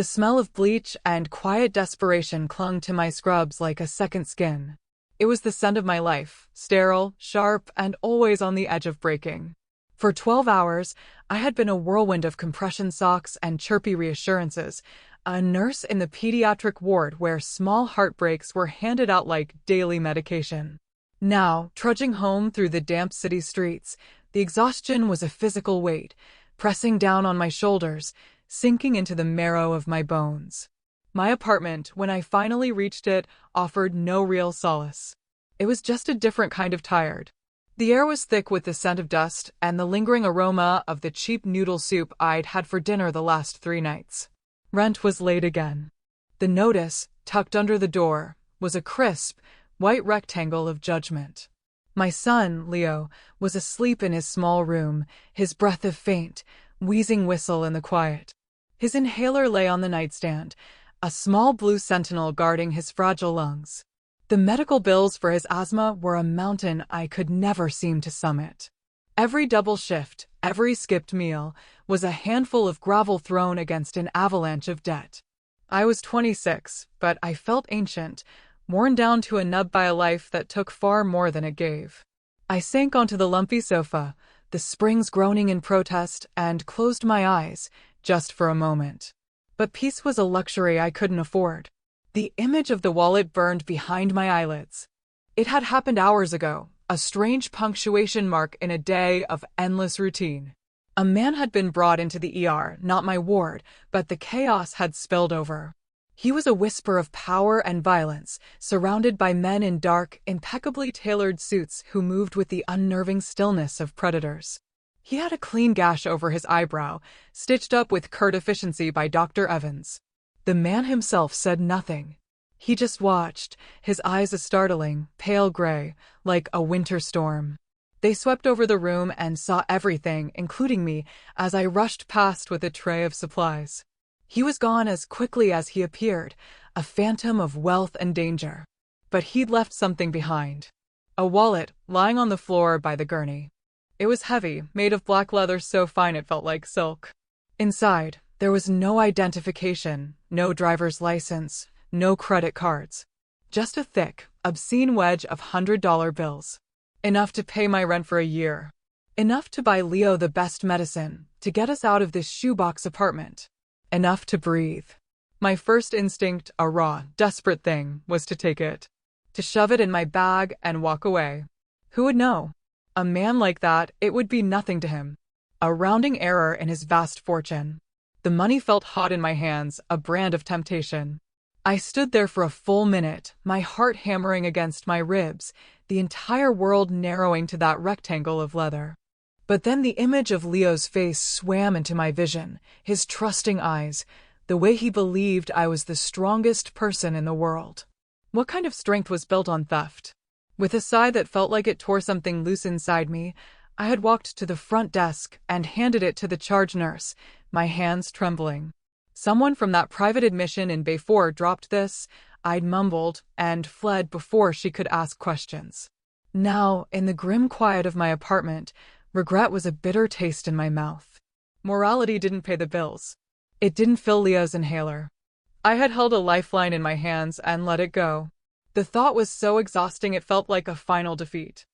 The smell of bleach and quiet desperation clung to my scrubs like a second skin. It was the scent of my life, sterile, sharp, and always on the edge of breaking. For 12 hours, I had been a whirlwind of compression socks and chirpy reassurances, a nurse in the pediatric ward where small heartbreaks were handed out like daily medication. Now, trudging home through the damp city streets, the exhaustion was a physical weight, pressing down on my shoulders, sinking into the marrow of my bones. My apartment, when I finally reached it, offered no real solace. It was just a different kind of tired. The air was thick with the scent of dust and the lingering aroma of the cheap noodle soup I'd had for dinner the last 3 nights. Rent was late again. The notice, tucked under the door, was a crisp, white rectangle of judgment. My son, Leo, was asleep in his small room, his breath a faint, wheezing whistle in the quiet. His inhaler lay on the nightstand, a small blue sentinel guarding his fragile lungs. The medical bills for his asthma were a mountain I could never seem to summit. Every double shift, every skipped meal, was a handful of gravel thrown against an avalanche of debt. I was 26, but I felt ancient, worn down to a nub by a life that took far more than it gave. I sank onto the lumpy sofa, the springs groaning in protest, and closed my eyes, just for a moment. But peace was a luxury I couldn't afford. The image of the wallet burned behind my eyelids. It had happened hours ago, a strange punctuation mark in a day of endless routine. A man had been brought into the ER, not my ward, but the chaos had spilled over. He was a whisper of power and violence, surrounded by men in dark, impeccably tailored suits who moved with the unnerving stillness of predators. He had a clean gash over his eyebrow, stitched up with curt efficiency by Dr. Evans. The man himself said nothing. He just watched, his eyes a startling, pale gray, like a winter storm. They swept over the room and saw everything, including me, as I rushed past with a tray of supplies. He was gone as quickly as he appeared, a phantom of wealth and danger. But he'd left something behind. A wallet, lying on the floor by the gurney. It was heavy, made of black leather so fine it felt like silk. Inside, there was no identification, no driver's license, no credit cards. Just a thick, obscene wedge of $100 bills. Enough to pay my rent for a year. Enough to buy Leo the best medicine, to get us out of this shoebox apartment. Enough to breathe. My first instinct, a raw, desperate thing, was to take it. To shove it in my bag and walk away. Who would know? A man like that, it would be nothing to him. A rounding error in his vast fortune. The money felt hot in my hands, a brand of temptation. I stood there for a full minute, my heart hammering against my ribs, the entire world narrowing to that rectangle of leather. But then the image of Leo's face swam into my vision, his trusting eyes, the way he believed I was the strongest person in the world. What kind of strength was built on theft? With a sigh that felt like it tore something loose inside me, I had walked to the front desk and handed it to the charge nurse, my hands trembling. Someone from that private admission in Bay 4 dropped this, I'd mumbled, and fled before she could ask questions. Now, in the grim quiet of my apartment, regret was a bitter taste in my mouth. Morality didn't pay the bills. It didn't fill Leo's inhaler. I had held a lifeline in my hands and let it go. The thought was so exhausting it felt like a final defeat.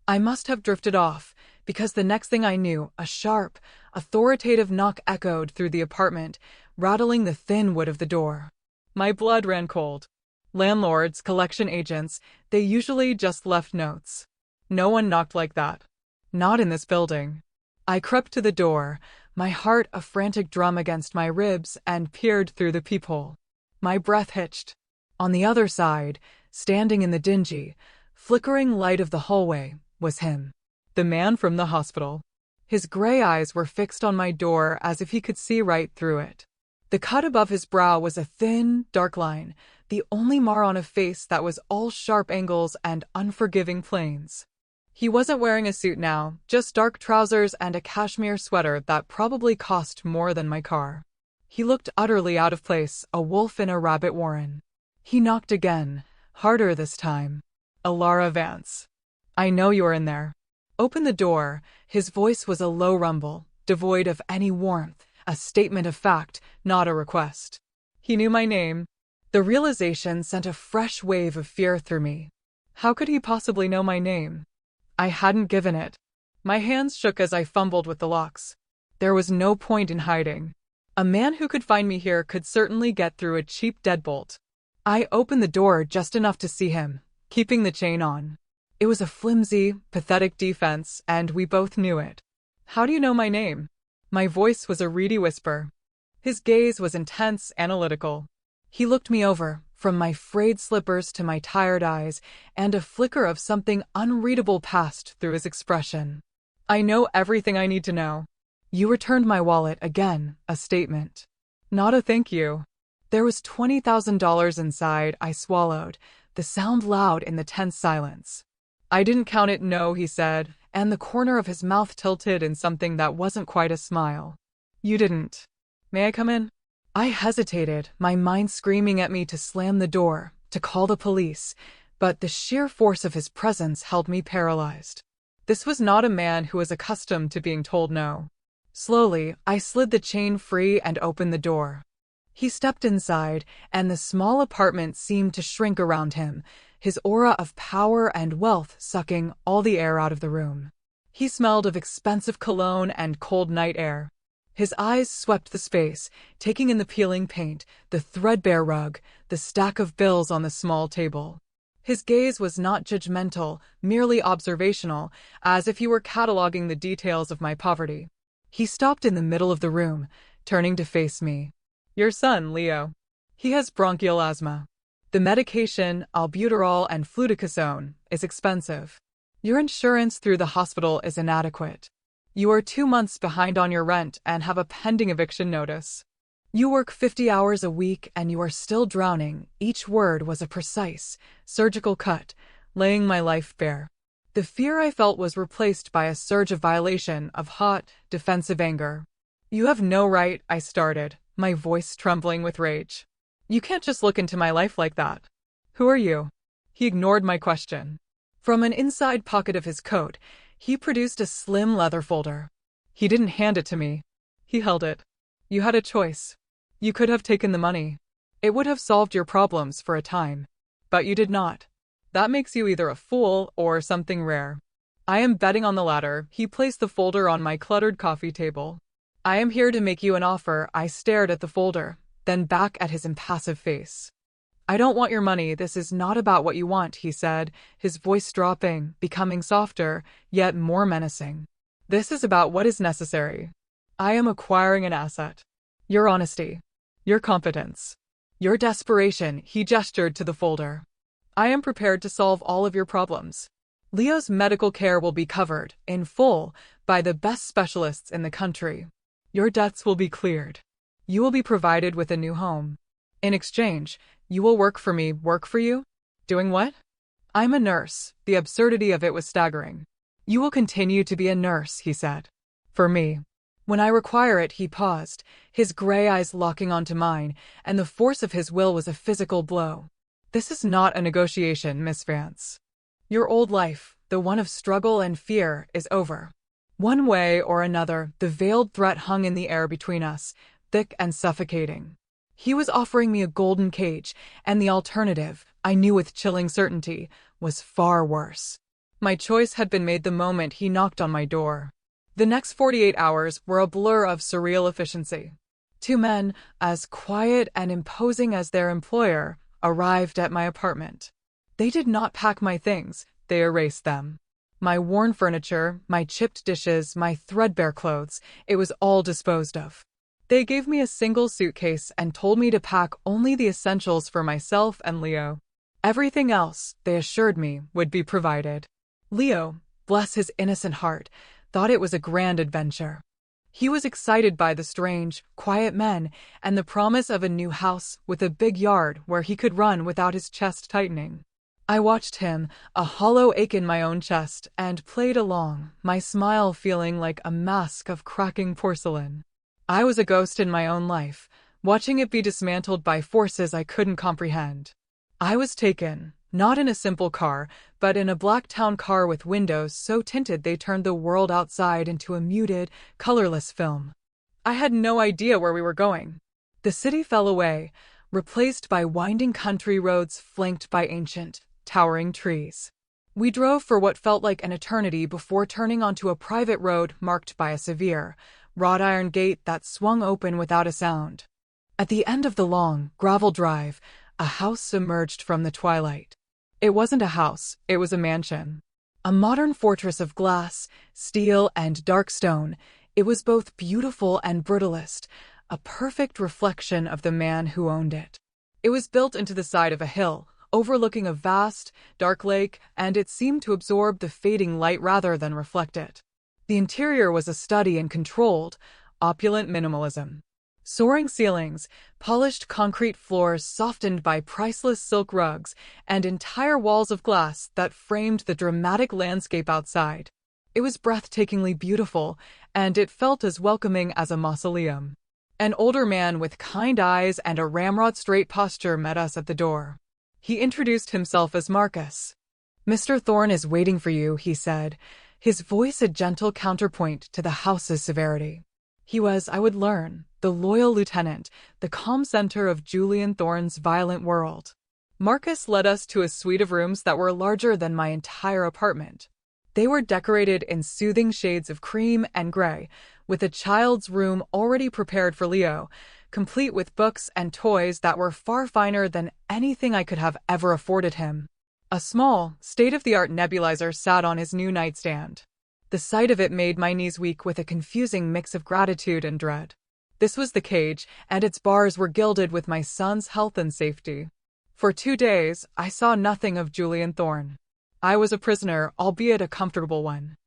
I must have drifted off, because the next thing I knew, a sharp, authoritative knock echoed through the apartment, rattling the thin wood of the door. My blood ran cold. Landlords, collection agents, they usually just left notes. No one knocked like that. Not in this building. I crept to the door, my heart a frantic drum against my ribs, and peered through the peephole. My breath hitched. On the other side, standing in the dingy, flickering light of the hallway, was him. The man from the hospital. His gray eyes were fixed on my door as if he could see right through it. The cut above his brow was a thin, dark line, the only mar on a face that was all sharp angles and unforgiving planes. He wasn't wearing a suit now, just dark trousers and a cashmere sweater that probably cost more than my car. He looked utterly out of place, a wolf in a rabbit warren. He knocked again, harder this time. Alara Vance. I know you're in there. Open the door. His voice was a low rumble, devoid of any warmth, a statement of fact, not a request. He knew my name. The realization sent a fresh wave of fear through me. How could he possibly know my name? I hadn't given it. My hands shook as I fumbled with the locks. There was no point in hiding. A man who could find me here could certainly get through a cheap deadbolt. I opened the door just enough to see him, keeping the chain on. It was a flimsy, pathetic defense, and we both knew it. How do you know my name? My voice was a reedy whisper. His gaze was intense, analytical. He looked me over, from my frayed slippers to my tired eyes, and a flicker of something unreadable passed through his expression. I know everything I need to know. You returned my wallet again, a statement. Not a thank you. There was $20,000 inside. I swallowed, the sound loud in the tense silence. I didn't count it, no, he said, and the corner of his mouth tilted in something that wasn't quite a smile. You didn't. May I come in? I hesitated, my mind screaming at me to slam the door, to call the police, but the sheer force of his presence held me paralyzed. This was not a man who was accustomed to being told no. Slowly, I slid the chain free and opened the door. He stepped inside, and the small apartment seemed to shrink around him, his aura of power and wealth sucking all the air out of the room. He smelled of expensive cologne and cold night air. His eyes swept the space, taking in the peeling paint, the threadbare rug, the stack of bills on the small table. His gaze was not judgmental, merely observational, as if he were cataloging the details of my poverty. He stopped in the middle of the room, turning to face me. Your son, Leo. He has bronchial asthma. The medication, albuterol and fluticasone, is expensive. Your insurance through the hospital is inadequate. You are 2 months behind on your rent and have a pending eviction notice. You work 50 hours a week and you are still drowning. Each word was a precise, surgical cut, laying my life bare. The fear I felt was replaced by a surge of violation, of hot, defensive anger. You have no right, I started, my voice trembling with rage. You can't just look into my life like that. Who are you? He ignored my question. From an inside pocket of his coat, he produced a slim leather folder. He didn't hand it to me. He held it. You had a choice. You could have taken the money. It would have solved your problems for a time. But you did not. That makes you either a fool or something rare. I am betting on the latter. He placed the folder on my cluttered coffee table. I am here to make you an offer. I stared at the folder, then back at his impassive face. I don't want your money. This is not about what you want, he said, his voice dropping, becoming softer, yet more menacing. This is about what is necessary. I am acquiring an asset. Your honesty. Your competence. Your desperation. He gestured to the folder. I am prepared to solve all of your problems. Leo's medical care will be covered, in full, by the best specialists in the country. Your debts will be cleared. You will be provided with a new home. In exchange, you will work for me. Work for you? Doing what? I'm a nurse. The absurdity of it was staggering. You will continue to be a nurse, he said. For me. When I require it, he paused, his gray eyes locking onto mine, and the force of his will was a physical blow. This is not a negotiation, Miss Vance. Your old life, the one of struggle and fear, is over. One way or another, the veiled threat hung in the air between us, thick and suffocating. He was offering me a golden cage, and the alternative, I knew with chilling certainty, was far worse. My choice had been made the moment he knocked on my door. The next 48 hours were a blur of surreal efficiency. 2 men, as quiet and imposing as their employer, arrived at my apartment. They did not pack my things, they erased them. My worn furniture, my chipped dishes, my threadbare clothes, it was all disposed of. They gave me a single suitcase and told me to pack only the essentials for myself and Leo. Everything else, they assured me, would be provided. Leo, bless his innocent heart, thought it was a grand adventure. He was excited by the strange, quiet men and the promise of a new house with a big yard where he could run without his chest tightening. I watched him, a hollow ache in my own chest, and played along, my smile feeling like a mask of cracking porcelain. I was a ghost in my own life, watching it be dismantled by forces I couldn't comprehend. I was taken, not in a simple car, but in a black town car with windows so tinted they turned the world outside into a muted, colorless film. I had no idea where we were going. The city fell away, replaced by winding country roads flanked by ancient, towering trees. We drove for what felt like an eternity before turning onto a private road marked by a severe, wrought iron gate that swung open without a sound. At the end of the long, gravel drive, a house emerged from the twilight. It wasn't a house, it was a mansion. A modern fortress of glass, steel, and dark stone, it was both beautiful and brutalist, a perfect reflection of the man who owned it. It was built into the side of a hill, overlooking a vast, dark lake, and it seemed to absorb the fading light rather than reflect it. The interior was a study in controlled, opulent minimalism. Soaring ceilings, polished concrete floors softened by priceless silk rugs, and entire walls of glass that framed the dramatic landscape outside. It was breathtakingly beautiful, and it felt as welcoming as a mausoleum. An older man with kind eyes and a ramrod-straight posture met us at the door. He introduced himself as Marcus. "Mr. Thorne is waiting for you," he said, his voice a gentle counterpoint to the house's severity. He was, I would learn, the loyal lieutenant, the calm center of Julian Thorne's violent world. Marcus led us to a suite of rooms that were larger than my entire apartment. They were decorated in soothing shades of cream and gray, with a child's room already prepared for Leo, complete with books and toys that were far finer than anything I could have ever afforded him. A small, state-of-the-art nebulizer sat on his new nightstand. The sight of it made my knees weak with a confusing mix of gratitude and dread. This was the cage, and its bars were gilded with my son's health and safety. For 2 days, I saw nothing of Julian Thorne. I was a prisoner, albeit a comfortable one.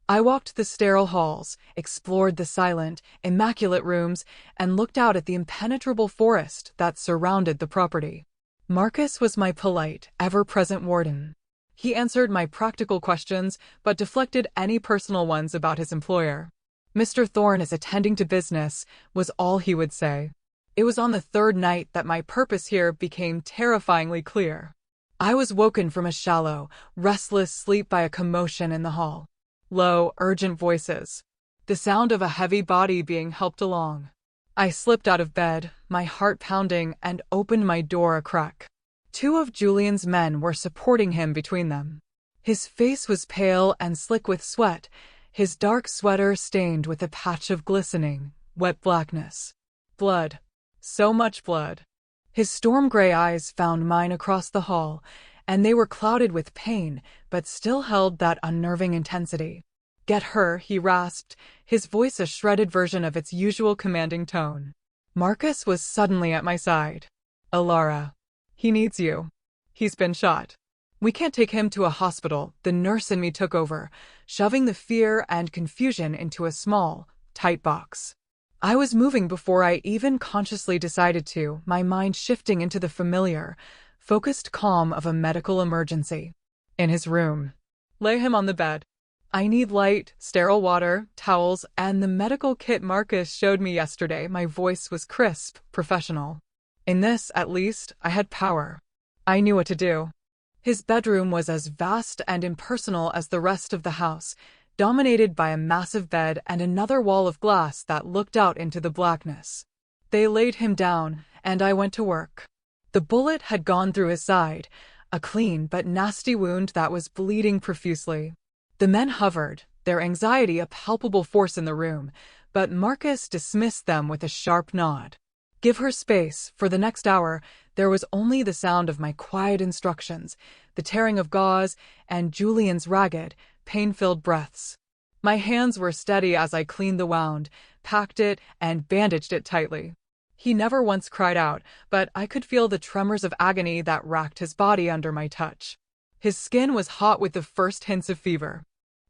I walked the sterile halls, explored the silent, immaculate rooms, and looked out at the impenetrable forest that surrounded the property. Marcus was my polite, ever-present warden. He answered my practical questions, but deflected any personal ones about his employer. "Mr. Thorne is attending to business," was all he would say. It was on the 3rd night that my purpose here became terrifyingly clear. I was woken from a shallow, restless sleep by a commotion in the hall. Low, urgent voices. The sound of a heavy body being helped along. I slipped out of bed, my heart pounding, and opened my door a crack. 2 of Julian's men were supporting him between them. His face was pale and slick with sweat, his dark sweater stained with a patch of glistening, wet blackness. Blood. So much blood. His storm-gray eyes found mine across the hall, and they were clouded with pain, but still held that unnerving intensity. "Get her," he rasped, his voice a shredded version of its usual commanding tone. Marcus was suddenly at my side. "Alara. He needs you. He's been shot. We can't take him to a hospital," the nurse in me took over, shoving the fear and confusion into a small, tight box. I was moving before I even consciously decided to, my mind shifting into the familiar, focused calm of a medical emergency. "In his room. Lay him on the bed. I need light, sterile water, towels, and the medical kit Marcus showed me yesterday." My voice was crisp, professional. In this, at least, I had power. I knew what to do. His bedroom was as vast and impersonal as the rest of the house, dominated by a massive bed and another wall of glass that looked out into the blackness. They laid him down, and I went to work. The bullet had gone through his side, a clean but nasty wound that was bleeding profusely. The men hovered, their anxiety a palpable force in the room, but Marcus dismissed them with a sharp nod. "Give her space." For the next hour, there was only the sound of my quiet instructions, the tearing of gauze, and Julian's ragged, pain-filled breaths. My hands were steady as I cleaned the wound, packed it, and bandaged it tightly. He never once cried out, but I could feel the tremors of agony that racked his body under my touch. His skin was hot with the first hints of fever.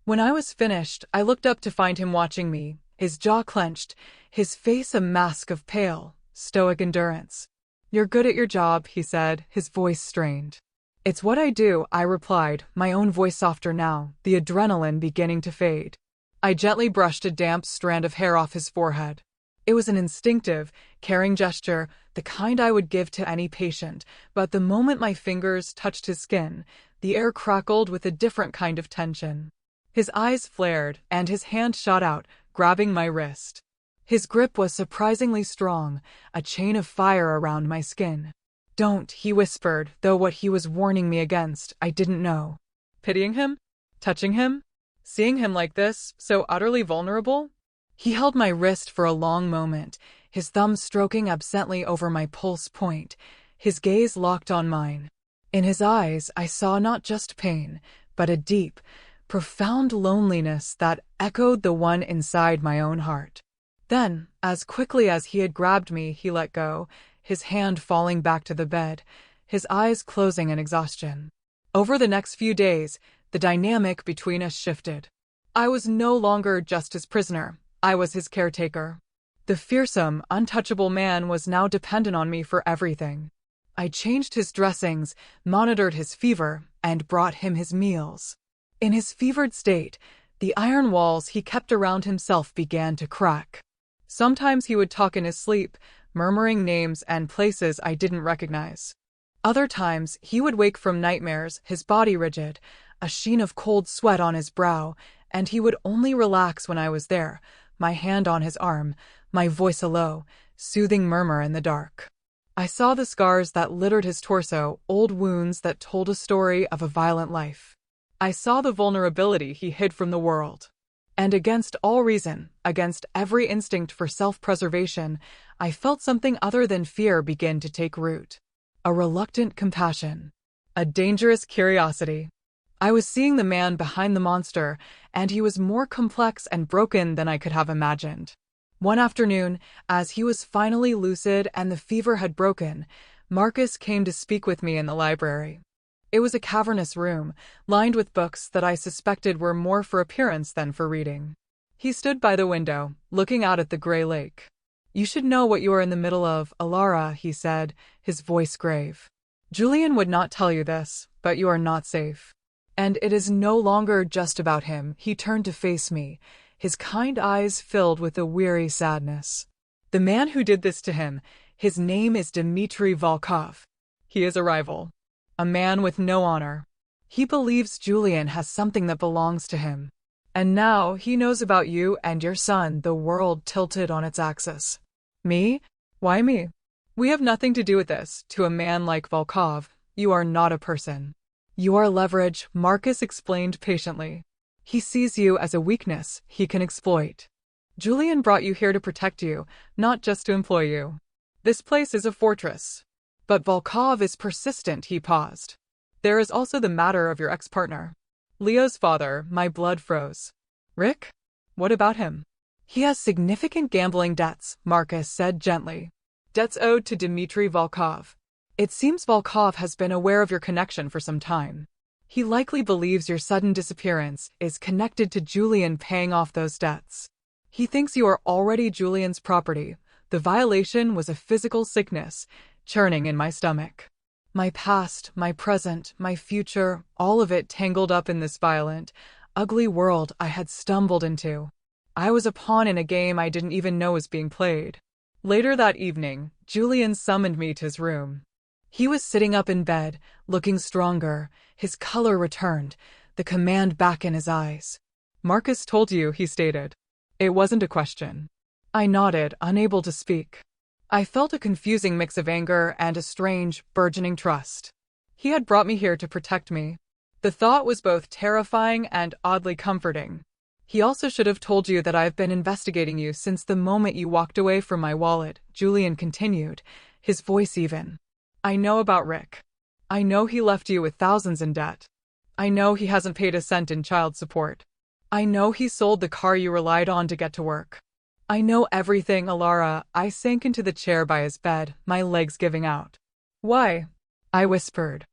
When I was finished, I looked up to find him watching me, his jaw clenched, his face a mask of pale, stoic endurance. "You're good at your job," he said, his voice strained. "It's what I do," I replied, my own voice softer now, the adrenaline beginning to fade. I gently brushed a damp strand of hair off his forehead. It was an instinctive, caring gesture, the kind I would give to any patient, but the moment my fingers touched his skin, the air crackled with a different kind of tension. His eyes flared, and his hand shot out, grabbing my wrist. His grip was surprisingly strong, a chain of fire around my skin. "Don't," he whispered, though what he was warning me against, I didn't know. Pitying him? Touching him? Seeing him like this, so utterly vulnerable? He held my wrist for a long moment, his thumb stroking absently over my pulse point, his gaze locked on mine. In his eyes, I saw not just pain, but a deep, profound loneliness that echoed the one inside my own heart. Then, as quickly as he had grabbed me, he let go, his hand falling back to the bed, his eyes closing in exhaustion. Over the next few days, the dynamic between us shifted. I was no longer just his prisoner, I was his caretaker. The fearsome, untouchable man was now dependent on me for everything. I changed his dressings, monitored his fever, and brought him his meals. In his fevered state, the iron walls he kept around himself began to crack. Sometimes he would talk in his sleep, murmuring names and places I didn't recognize. Other times, he would wake from nightmares, his body rigid, a sheen of cold sweat on his brow, and he would only relax when I was there, my hand on his arm, my voice a low, soothing murmur in the dark. I saw the scars that littered his torso, old wounds that told a story of a violent life. I saw the vulnerability he hid from the world. And against all reason, against every instinct for self-preservation, I felt something other than fear begin to take root. A reluctant compassion. A dangerous curiosity. I was seeing the man behind the monster, and he was more complex and broken than I could have imagined. One afternoon, as he was finally lucid and the fever had broken, Marcus came to speak with me in the library. It was a cavernous room, lined with books that I suspected were more for appearance than for reading. He stood by the window, looking out at the gray lake. "You should know what you are in the middle of, Alara," he said, his voice grave. "Julian would not tell you this, but you are not safe. And it is no longer just about him." He turned to face me, his kind eyes filled with a weary sadness. "The man who did this to him, his name is Dmitry Volkov. He is a rival. A man with no honor. He believes Julian has something that belongs to him. And now he knows about you and your son." The world tilted on its axis. "Me? Why me? We have nothing to do with this. To a man like Volkov, you are not a person. You are leverage," Marcus explained patiently. "He sees you as a weakness he can exploit. Julian brought you here to protect you, not just to employ you. This place is a fortress. But Volkov is persistent." He paused. "There is also the matter of your ex-partner. Leo's father." My blood froze. "Rick? What about him?" "He has significant gambling debts," Marcus said gently. "Debts owed to Dmitry Volkov. It seems Volkov has been aware of your connection for some time. He likely believes your sudden disappearance is connected to Julian paying off those debts. He thinks you are already Julian's property. The violation was a physical sickness, churning in my stomach. My past, my present, my future, all of it tangled up in this violent, ugly world I had stumbled into. I was a pawn in a game I didn't even know was being played. Later that evening, Julian summoned me to his room. He was sitting up in bed, looking stronger, his color returned, the command back in his eyes. "Marcus told you," he stated. It wasn't a question. I nodded, unable to speak. I felt a confusing mix of anger and a strange, burgeoning trust. He had brought me here to protect me. The thought was both terrifying and oddly comforting. "He also should have told you that I have been investigating you since the moment you walked away from my wallet," Julian continued, his voice even. "I know about Rick. I know he left you with thousands in debt. I know he hasn't paid a cent in child support. I know he sold the car you relied on to get to work. I know everything, Alara." I sank into the chair by his bed, my legs giving out. "Why?" I whispered.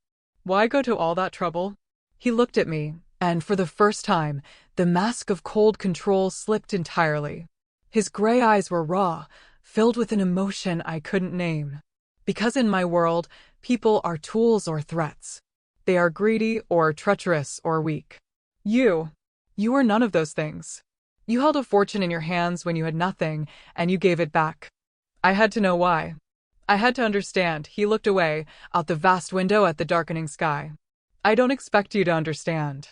"Why go to all that trouble?" He looked at me, and for the first time, the mask of cold control slipped entirely. His gray eyes were raw, filled with an emotion I couldn't name. "Because in my world, people are tools or threats. They are greedy or treacherous or weak. You were none of those things. You held a fortune in your hands when you had nothing, and you gave it back. I had to know why. I had to understand." He looked away, out the vast window at the darkening sky. "I don't expect you to understand.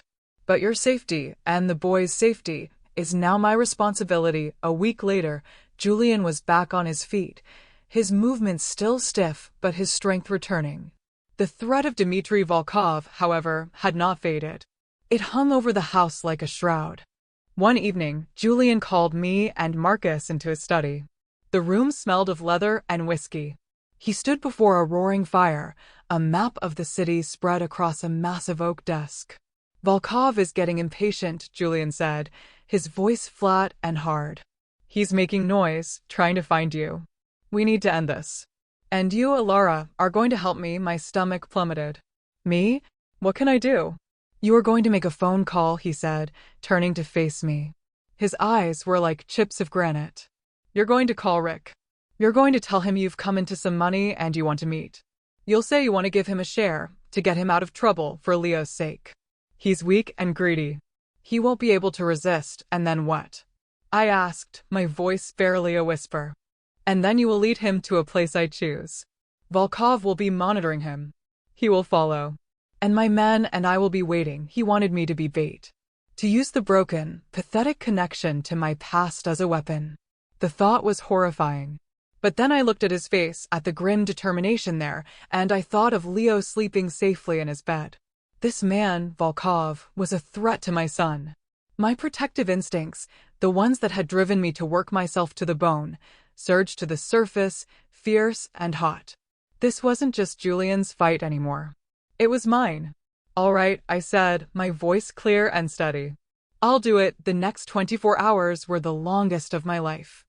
But your safety, and the boy's safety, is now my responsibility." A week later, Julian was back on his feet, his movements still stiff but his strength returning. The threat of Dmitry Volkov, however, had not faded. It hung over the house like a shroud. One evening, Julian called me and Marcus into his study. The room smelled of leather and whiskey. He stood before a roaring fire, a map of the city spread across a massive oak desk. "Volkov is getting impatient," Julian said, his voice flat and hard. "He's making noise, trying to find you. We need to end this. And you, Alara, are going to help me." My stomach plummeted. "Me? What can I do?" "You are going to make a phone call," he said, turning to face me. His eyes were like chips of granite. "You're going to call Rick. You're going to tell him you've come into some money and you want to meet. You'll say you want to give him a share, to get him out of trouble for Leo's sake. He's weak and greedy. He won't be able to resist, and then what?" I asked, my voice barely a whisper. "And then you will lead him to a place I choose. Volkov will be monitoring him. He will follow. And my men and I will be waiting." He wanted me to be bait. To use the broken, pathetic connection to my past as a weapon. The thought was horrifying. But then I looked at his face, at the grim determination there, and I thought of Leo sleeping safely in his bed. This man, Volkov, was a threat to my son. My protective instincts, the ones that had driven me to work myself to the bone, surged to the surface, fierce and hot. This wasn't just Julian's fight anymore. It was mine. "All right," I said, my voice clear and steady. "I'll do it." The next 24 hours were the longest of my life.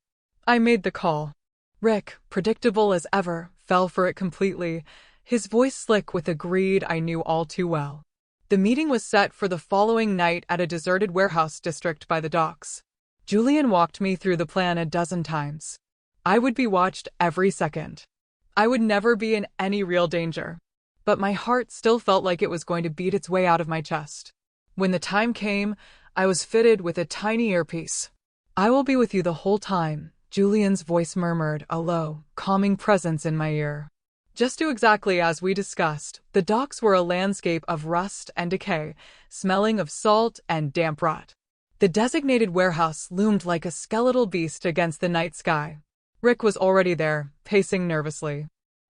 I made the call. Rick, predictable as ever, fell for it completely, his voice slick with a greed I knew all too well. The meeting was set for the following night at a deserted warehouse district by the docks. Julian walked me through the plan a dozen times. I would be watched every second. I would never be in any real danger. But my heart still felt like it was going to beat its way out of my chest. When the time came, I was fitted with a tiny earpiece. "I will be with you the whole time," Julian's voice murmured, a low, calming presence in my ear. Just do exactly as we discussed. The docks were a landscape of rust and decay, smelling of salt and damp rot. The designated warehouse loomed like a skeletal beast against the night sky. Rick was already there, pacing nervously.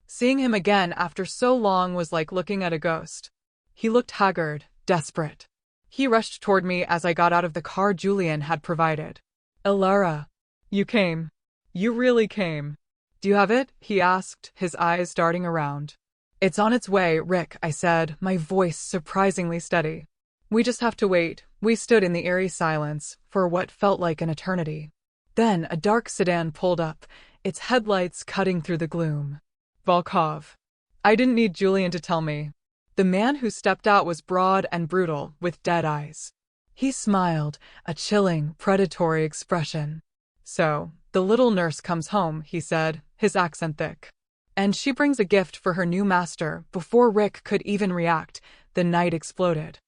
Seeing him again after so long was like looking at a ghost. He looked haggard, desperate. He rushed toward me as I got out of the car Julian had provided. "Alara, you came. You really came. Do you have it?" he asked, his eyes darting around. "It's on its way, Rick," I said, my voice surprisingly steady. "We just have to wait." We stood in the eerie silence for what felt like an eternity. Then a dark sedan pulled up, its headlights cutting through the gloom. Volkov. I didn't need Julian to tell me. The man who stepped out was broad and brutal, with dead eyes. He smiled, a chilling, predatory expression. "So, the little nurse comes home," he said, his accent thick. "And she brings a gift for her new master." Before Rick could even react, the night exploded.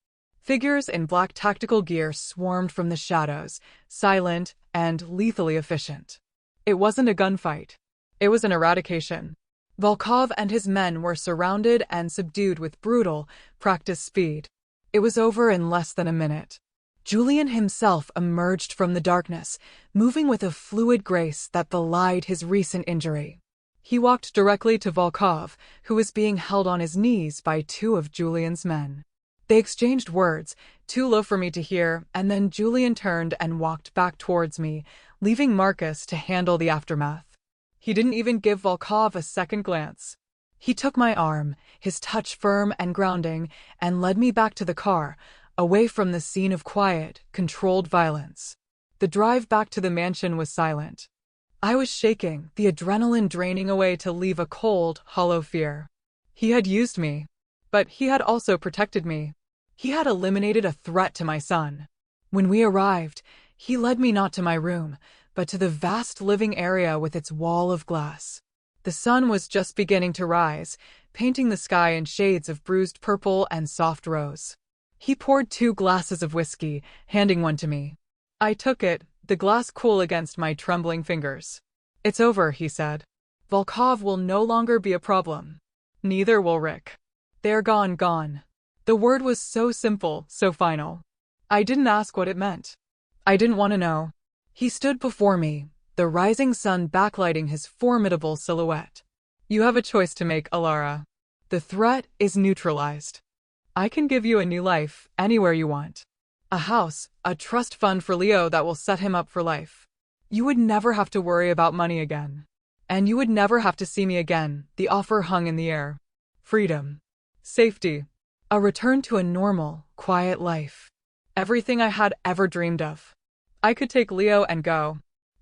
Figures in black tactical gear swarmed from the shadows, silent and lethally efficient. It wasn't a gunfight. It was an eradication. Volkov and his men were surrounded and subdued with brutal, practiced speed. It was over in less than a minute. Julian himself emerged from the darkness, moving with a fluid grace that belied his recent injury. He walked directly to Volkov, who was being held on his knees by two of Julian's men. They exchanged words, too low for me to hear, and then Julian turned and walked back towards me, leaving Marcus to handle the aftermath. He didn't even give Volkov a second glance. He took my arm, his touch firm and grounding, and led me back to the car, away from the scene of quiet, controlled violence. The drive back to the mansion was silent. I was shaking, the adrenaline draining away to leave a cold, hollow fear. He had used me, but he had also protected me. He had eliminated a threat to my son. When we arrived, he led me not to my room, but to the vast living area with its wall of glass. The sun was just beginning to rise, painting the sky in shades of bruised purple and soft rose. He poured 2 glasses of whiskey, handing one to me. I took it, the glass cool against my trembling fingers. "It's over," he said. "Volkov will no longer be a problem. Neither will Rick. They're gone. The word was so simple, so final. I didn't ask what it meant. I didn't want to know. He stood before me, the rising sun backlighting his formidable silhouette. You have a choice to make, Alara. The threat is neutralized. I can give you a new life anywhere you want. A house, a trust fund for Leo that will set him up for life. You would never have to worry about money again. And you would never have to see me again. The offer hung in the air. Freedom. Safety. A return to a normal, quiet life. Everything I had ever dreamed of. I could take Leo and go.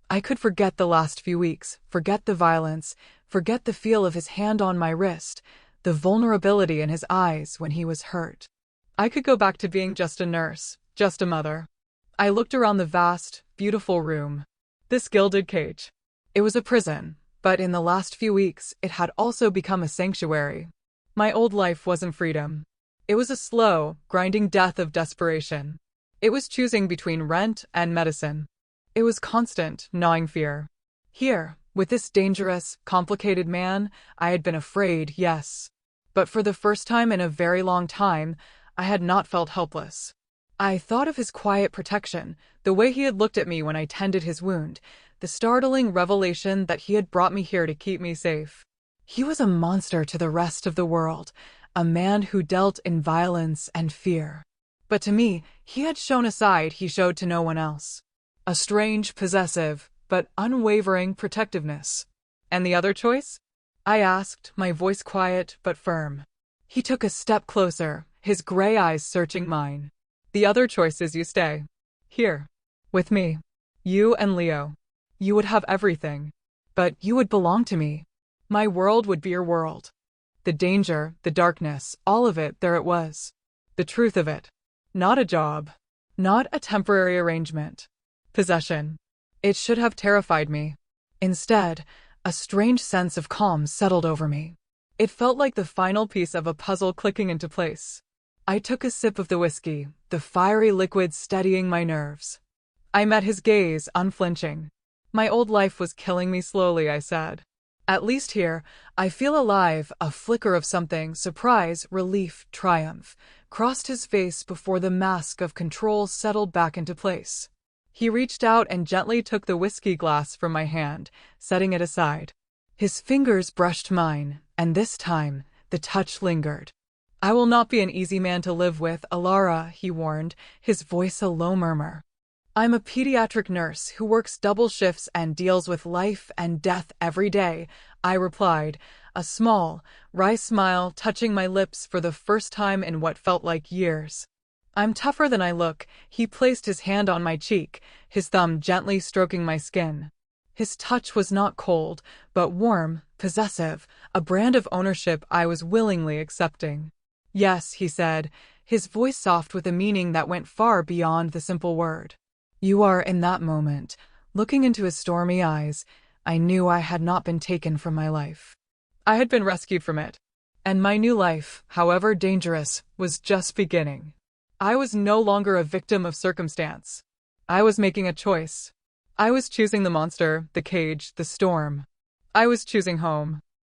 I could forget the last few weeks, forget the violence, forget the feel of his hand on my wrist, the vulnerability in his eyes when he was hurt. I could go back to being just a nurse, just a mother. I looked around the vast, beautiful room. This gilded cage. It was a prison, but in the last few weeks, it had also become a sanctuary. My old life wasn't freedom. It was a slow, grinding death of desperation. It was choosing between rent and medicine. It was constant, gnawing fear. Here, with this dangerous, complicated man, I had been afraid, yes. But for the first time in a very long time, I had not felt helpless. I thought of his quiet protection, the way he had looked at me when I tended his wound, the startling revelation that he had brought me here to keep me safe. He was a monster to the rest of the world, a man who dealt in violence and fear. But to me, he had shown a side he showed to no one else. A strange, possessive, but unwavering protectiveness. And the other choice? I asked, my voice quiet but firm. He took a step closer, his gray eyes searching mine. The other choice is you stay. Here. With me. You and Leo. You would have everything. But you would belong to me. My world would be your world. The danger, the darkness, all of it, there it was. The truth of it. Not a job. Not a temporary arrangement. Possession. It should have terrified me. Instead, a strange sense of calm settled over me. It felt like the final piece of a puzzle clicking into place. I took a sip of the whiskey, the fiery liquid steadying my nerves. I met his gaze, unflinching. My old life was killing me slowly, I said. At least here, I feel alive. A flicker of something, surprise, relief, triumph, crossed his face before the mask of control settled back into place. He reached out and gently took the whiskey glass from my hand, setting it aside. His fingers brushed mine, and this time, the touch lingered. I will not be an easy man to live with, Alara, he warned, his voice a low murmur. I'm a pediatric nurse who works double shifts and deals with life and death every day, I replied, a small, wry smile touching my lips for the first time in what felt like years. I'm tougher than I look. He placed his hand on my cheek, his thumb gently stroking my skin. His touch was not cold, but warm, possessive, a brand of ownership I was willingly accepting. Yes, he said, his voice soft with a meaning that went far beyond the simple word. You are, in that moment, looking into his stormy eyes, I knew I had not been taken from my life. I had been rescued from it. And my new life, however dangerous, was just beginning. I was no longer a victim of circumstance. I was making a choice. I was choosing the monster, the cage, the storm. I was choosing home.